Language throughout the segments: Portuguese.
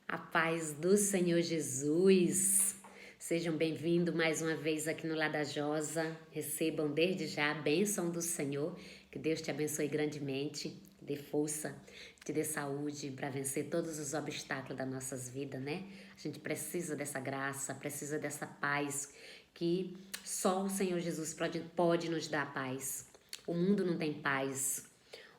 A paz do Senhor Jesus. Sejam bem-vindos mais uma vez aqui no Ladajosa. Recebam desde já a bênção do Senhor. Que Deus te abençoe grandemente, dê força, te dê saúde para vencer todos os obstáculos das nossas vidas, né? A gente precisa dessa graça, precisa dessa paz que só o Senhor Jesus pode nos dar paz. O mundo não tem paz.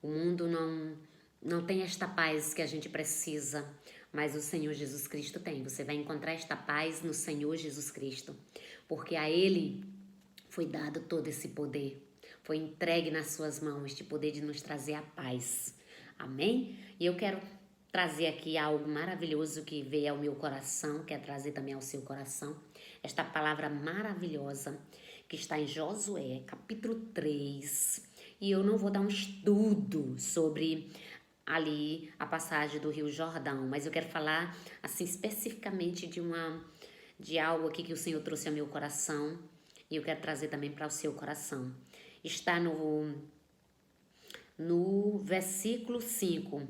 O mundo não tem esta paz que a gente precisa, mas o Senhor Jesus Cristo tem. Você vai encontrar esta paz no Senhor Jesus Cristo, porque a Ele foi dado todo esse poder, foi entregue nas suas mãos este poder de nos trazer a paz. Amém? E eu quero trazer aqui algo maravilhoso que veio ao meu coração, quero trazer também ao seu coração, esta palavra maravilhosa que está em Josué, capítulo 3. E eu não vou dar um estudo sobre ali a passagem do Rio Jordão, mas eu quero falar assim especificamente de algo aqui que o Senhor trouxe ao meu coração e eu quero trazer também para o seu coração. Está no versículo 5,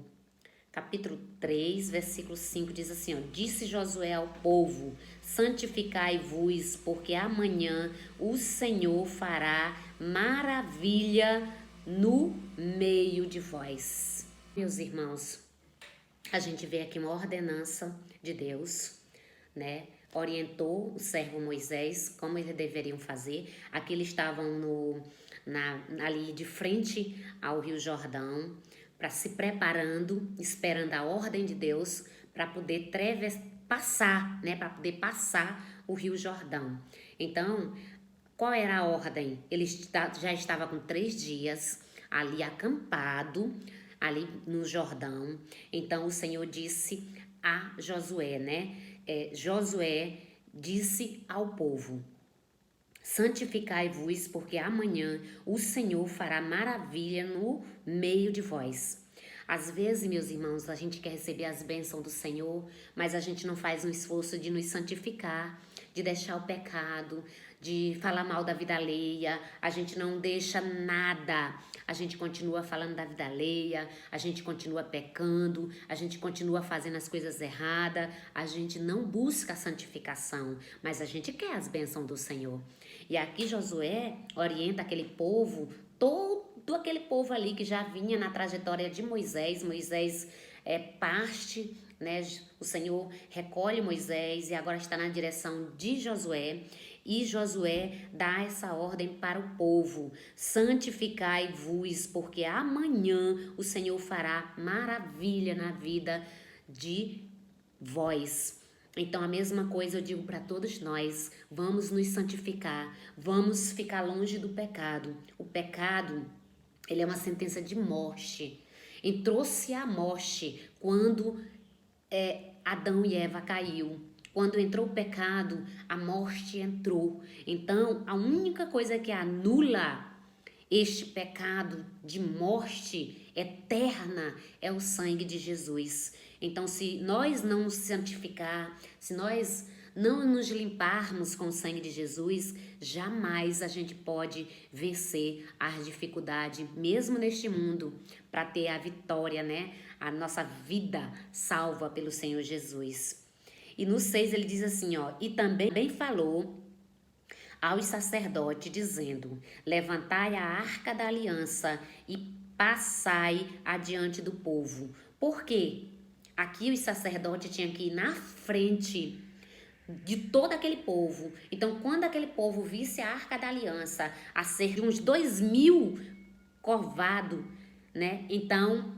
capítulo 3, versículo 5, diz assim, ó, disse Josué ao povo, santificai-vos, porque amanhã o Senhor fará maravilha no meio de vós. Meus irmãos, a gente vê aqui uma ordenança de Deus, né? Orientou o servo Moisés como eles deveriam fazer. Aqui eles estavam ali de frente ao Rio Jordão, para se preparando, esperando a ordem de Deus para poder passar, né? Para poder passar o Rio Jordão. Então, qual era a ordem? Ele já estava com 3 dias ali acampado, ali no Jordão. Então, o Senhor disse a Josué, né? Josué disse ao povo, santificai-vos, porque amanhã o Senhor fará maravilha no meio de vós. Às vezes, meus irmãos, a gente quer receber as bênçãos do Senhor, mas a gente não faz um esforço de nos santificar, de deixar o pecado, de falar mal da vida alheia, a gente não deixa nada, a gente continua falando da vida alheia, a gente continua pecando, a gente continua fazendo as coisas erradas, a gente não busca a santificação, mas a gente quer as bênçãos do Senhor. E aqui Josué orienta aquele povo, todo aquele povo ali que já vinha na trajetória de Moisés. Moisés parte, né? O Senhor recolhe Moisés e agora está na direção de Josué. E Josué dá essa ordem para o povo, santificai-vos, porque amanhã o Senhor fará maravilha na vida de vós. Então a mesma coisa eu digo para todos nós, vamos nos santificar, vamos ficar longe do pecado. O pecado, ele é uma sentença de morte. Entrou-se a morte quando Adão e Eva caiu. Quando entrou o pecado, a morte entrou. Então, a única coisa que anula este pecado de morte eterna é o sangue de Jesus. Então, se nós não nos santificar, se nós não nos limparmos com o sangue de Jesus, jamais a gente pode vencer as dificuldades, mesmo neste mundo, para ter a vitória, né? A nossa vida salva pelo Senhor Jesus. E no 6 ele diz assim, ó, e também falou aos sacerdotes, dizendo, levantai a arca da aliança e passai adiante do povo. Por quê? Aqui os sacerdotes tinham que ir na frente de todo aquele povo. Então, quando aquele povo visse a arca da aliança a cerca de uns 2.000 curvado, né? Então,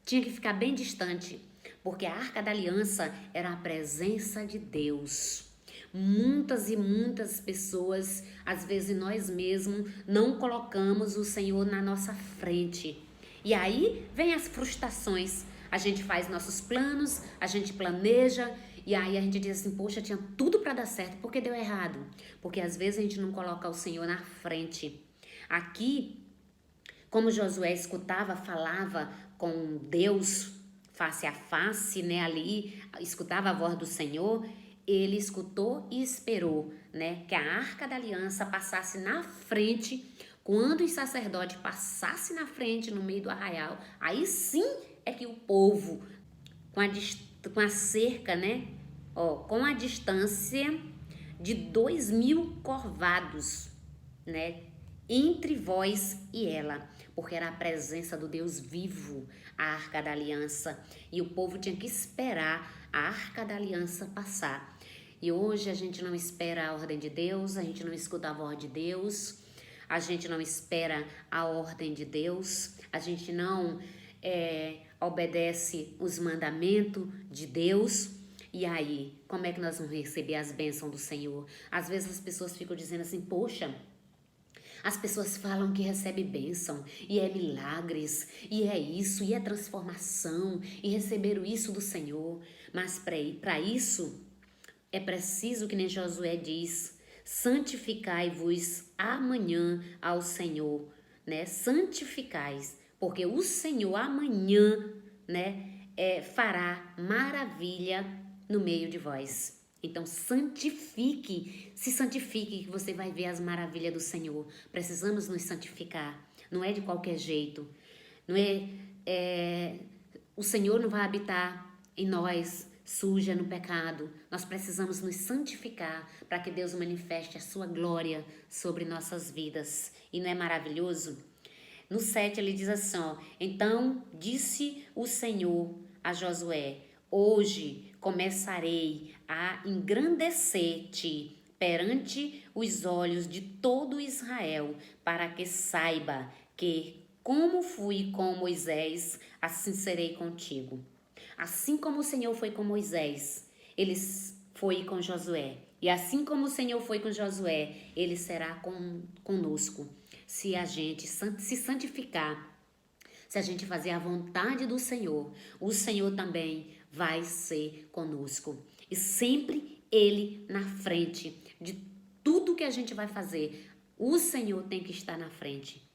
tinha que ficar bem distante, porque a arca da aliança era a presença de Deus. Muitas e muitas pessoas, às vezes nós mesmos, não colocamos o Senhor na nossa frente. E aí vem as frustrações. A gente faz nossos planos, a gente planeja, e aí a gente diz assim, poxa, tinha tudo para dar certo, por que deu errado? Porque às vezes a gente não coloca o Senhor na frente. Aqui, como Josué escutava, falava com Deus face a face, né, ali, escutava a voz do Senhor, ele escutou e esperou, né, que a arca da aliança passasse na frente. Quando os sacerdotes passassem na frente, no meio do arraial, aí sim é que o povo, com a com a cerca, né? Ó, com a distância de 2.000 corvados, né? Entre vós e ela, porque era a presença do Deus vivo, a Arca da Aliança, e o povo tinha que esperar a Arca da Aliança passar. E hoje a gente não espera a ordem de Deus, a gente não escuta a voz de Deus, a gente não espera a ordem de Deus, a gente não obedece os mandamentos de Deus. E aí, como é que nós vamos receber as bênçãos do Senhor? Às vezes as pessoas ficam dizendo assim, poxa, as pessoas falam que recebe bênção, e é milagres, e é isso, e é transformação, e receberam isso do Senhor. Mas para isso, é preciso, que nem Josué diz, santificai-vos amanhã ao Senhor, né? Santificais, porque o Senhor amanhã, né, fará maravilha no meio de vós. Então santifique, se santifique, que você vai ver as maravilhas do Senhor. Precisamos nos santificar, não é de qualquer jeito, não o Senhor não vai habitar em nós suja no pecado. Nós precisamos nos santificar para que Deus manifeste a sua glória sobre nossas vidas. E não é maravilhoso? No 7 ele diz assim, ó, então disse o Senhor a Josué, hoje começarei a engrandecer-te perante os olhos de todo Israel, para que saiba que, como fui com Moisés, assim serei contigo. Assim como o Senhor foi com Moisés, ele foi com Josué. E assim como o Senhor foi com Josué, ele será conosco. Se a gente se santificar, se a gente fazer a vontade do Senhor, o Senhor também vai ser conosco. E sempre Ele na frente de tudo que a gente vai fazer. O Senhor tem que estar na frente.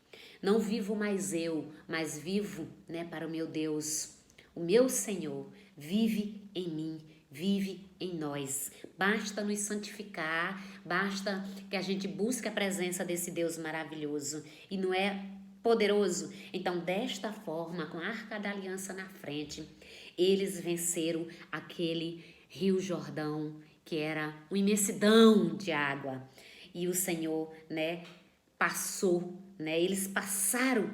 Não vivo mais eu, mas vivo, né, para o meu Deus. O meu Senhor vive em mim, vive em nós. Basta nos santificar, basta que a gente busque a presença desse Deus maravilhoso. E não é poderoso? Então, desta forma, com a Arca da Aliança na frente, eles venceram aquele Rio Jordão, que era uma imensidão de água. E o Senhor, né, passou, né? Eles passaram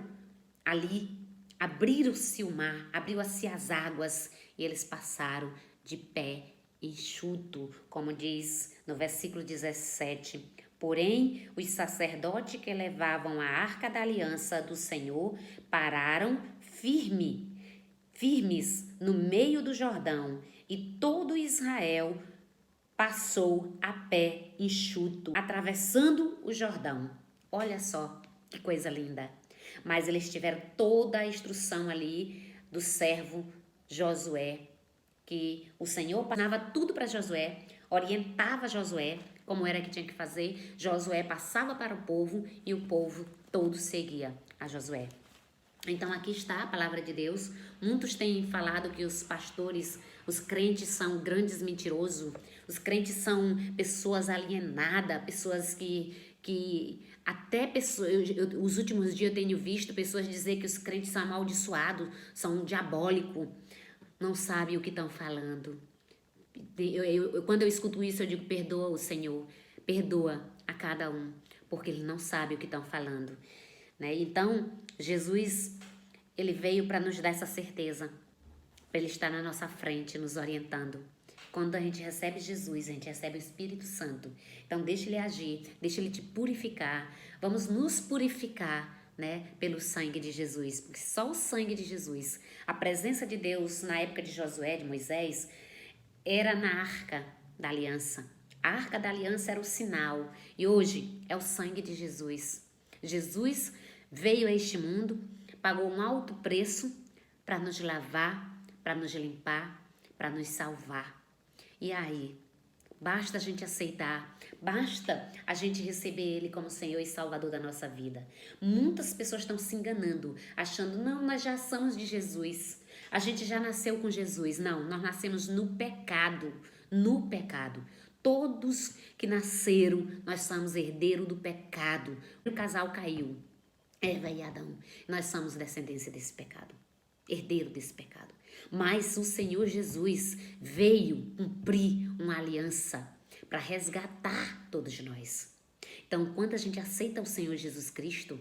ali, abriram-se o mar, abriu-se as águas e eles passaram de pé enxuto, como diz no versículo 17. Porém, os sacerdotes que levavam a Arca da Aliança do Senhor pararam firmes no meio do Jordão, e todo Israel passou a pé enxuto, atravessando o Jordão. Olha só que coisa linda. Mas eles tiveram toda a instrução ali do servo Josué, que o Senhor passava tudo para Josué, orientava Josué como era que tinha que fazer. Josué passava para o povo e o povo todo seguia a Josué. Então aqui está a palavra de Deus. Muitos têm falado que os pastores, os crentes são grandes mentirosos. Os crentes são pessoas alienadas, pessoas que até pessoas, os últimos dias eu tenho visto pessoas dizer que os crentes são amaldiçoados, são diabólicos, não sabem o que estão falando. Quando eu escuto isso, eu digo, perdoa o Senhor, perdoa a cada um, porque ele não sabe o que estão falando, né? Então, Jesus, ele veio para nos dar essa certeza, para ele estar na nossa frente, nos orientando. Quando a gente recebe Jesus, a gente recebe o Espírito Santo. Então, deixa ele agir, deixa ele te purificar. Vamos nos purificar, né, pelo sangue de Jesus, porque só o sangue de Jesus, a presença de Deus na época de Josué, de Moisés, era na Arca da Aliança. A Arca da Aliança era o sinal, e hoje é o sangue de Jesus. Jesus veio a este mundo, pagou um alto preço para nos lavar, para nos limpar, para nos salvar. E aí, basta a gente aceitar, basta a gente receber Ele como Senhor e Salvador da nossa vida. Muitas pessoas estão se enganando, achando, não, nós já somos de Jesus, a gente já nasceu com Jesus. Não, nós nascemos no pecado, no pecado. Todos que nasceram, nós somos herdeiros do pecado. O casal caiu, Eva e Adão, nós somos descendência desse pecado, herdeiro desse pecado. Mas o Senhor Jesus veio cumprir uma aliança para resgatar todos nós. Então, quando a gente aceita o Senhor Jesus Cristo,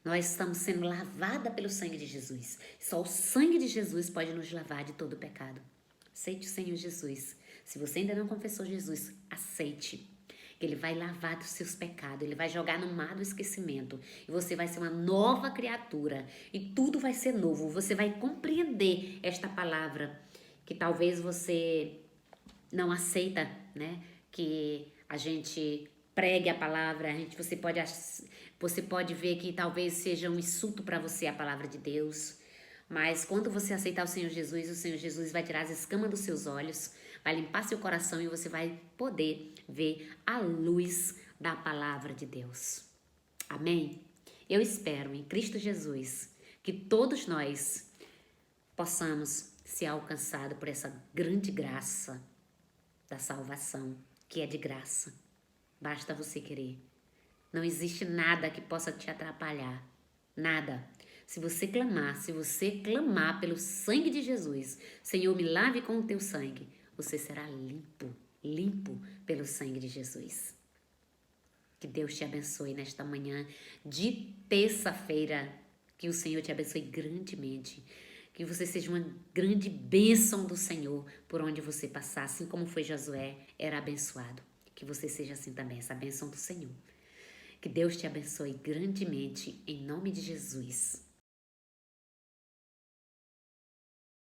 nós estamos sendo lavada pelo sangue de Jesus. Só o sangue de Jesus pode nos lavar de todo pecado. Aceite o Senhor Jesus. Se você ainda não confessou Jesus, aceite. Ele vai lavar dos seus pecados, ele vai jogar no mar do esquecimento. E você vai ser uma nova criatura. E tudo vai ser novo. Você vai compreender esta palavra que talvez você não aceita, né? Que a gente pregue a palavra, você pode ver que talvez seja um insulto para você a palavra de Deus. Mas quando você aceitar o Senhor Jesus vai tirar as escamas dos seus olhos, vai limpar seu coração e você vai poder ver a luz da palavra de Deus. Amém? Eu espero em Cristo Jesus que todos nós possamos ser alcançados por essa grande graça da salvação, que é de graça. Basta você querer. Não existe nada que possa te atrapalhar. Nada. Se você clamar pelo sangue de Jesus, Senhor, me lave com o teu sangue, você será limpo pelo sangue de Jesus. Que Deus te abençoe nesta manhã de terça-feira. Que o Senhor te abençoe grandemente. Que você seja uma grande bênção do Senhor por onde você passar, assim como foi Josué, era abençoado. Que você seja assim também, essa bênção do Senhor. Que Deus te abençoe grandemente, em nome de Jesus.